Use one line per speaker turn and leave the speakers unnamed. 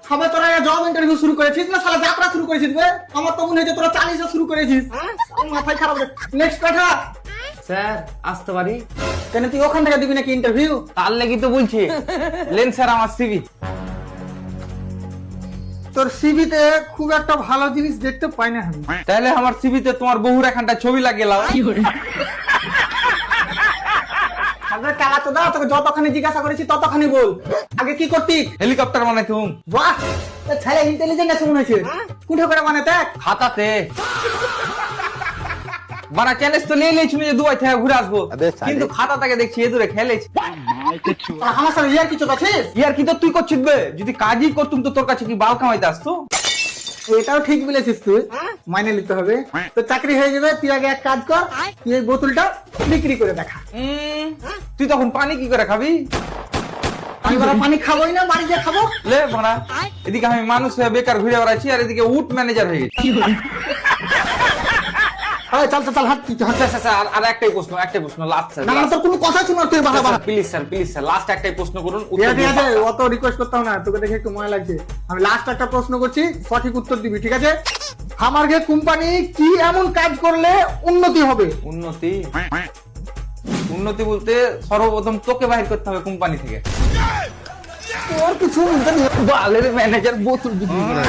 সবে তোরা job interview শুরু করেছিস না শালা যাত্রা শুরু করেছিস বে? আমার তো মনে হচ্ছে তোরা 40 শুরু করেছিস। আমার মাথায় খারাপ। নেক্সট কথা।
স্যার আসতে পারি?
কেন তুই ওখান থেকে দিবি নাকি ইন্টারভিউ?
তার লাগি তো বলছি। লেন স্যার আমার সিভি।
তোর সিভিতে খুব একটা ভালো জিনিস দেখতে পাই না আমি।
তাহলে আমার সিভিতে তোমার বহুর এখানটা ছবি লাগিয়ে লাও।
আগে চালাতে দাও, তোকে যতখানি জিজ্ঞাসা করেছি ততখানি বল। আগে কি করতি?
হেলিকপ্টার বানাইতে হুম
বাহ, এ ছেলে ইন্টেলিজেন্ট আছে মনে হচ্ছে। কোনটা করে মানে দেখ।
খাতাতে বানা চ্যালেঞ্জ তো নিয়ে নিয়েছি যে দুবাই থেকে ঘুরে আসবো, কিন্তু খাতা থেকে দেখছি এ দূরে খেলেছি।
আর আমার সাথে ইয়ার কিছু আছিস?
ইয়ার কি তো তুই করছিস বে? যদি কাজই করতুম তো তোর কাছে কি বাল কামাইতে আসতো?
এটাও ঠিক বলেছিস তুই, মাইনে নিতে হবে। তো চাকরি হয়ে যাবে, তুই আগে এক কাজ কর, তুই এই বোতলটা বিক্রি করে দেখা।
তুই তখন পানি কি করে খাবি?
আমি বড় পানি খাবোই না, বাড়ি গিয়ে খাবো।
লে ভাড়া, এদিকে আমি মানুষ হয়ে বেকার ঘুরে বেড়াচ্ছি আর এদিকে উট ম্যানেজার হয়ে গেছি।
চল চল চল, হাত কি হাত।
স্যার, স্যার, আর একটাই প্রশ্ন লাস্ট স্যার।
না না, তোর কোনো কথা শোনা তুই বাবা বাবা।
প্লিজ স্যার লাস্ট একটাই প্রশ্ন করুন,
ঠিক
উত্তর
আছে,
দিন।
অত রিকোয়েস্ট করতাম না, তোকে দেখে একটু মনে লাগছে। আমি লাস্ট একটা প্রশ্ন করছি, সঠিক উত্তর দিবি, ঠিক আছে? আমার গে কোম্পানি কি এমন কাজ করলে উন্নতি হবে?
উন্নতি বলতে সর্বপ্রথম তোকে বাহির করতে হবে কোম্পানি থেকে।
তোর কিছু
বালের ম্যানেজার বোতল বিক্রি করে।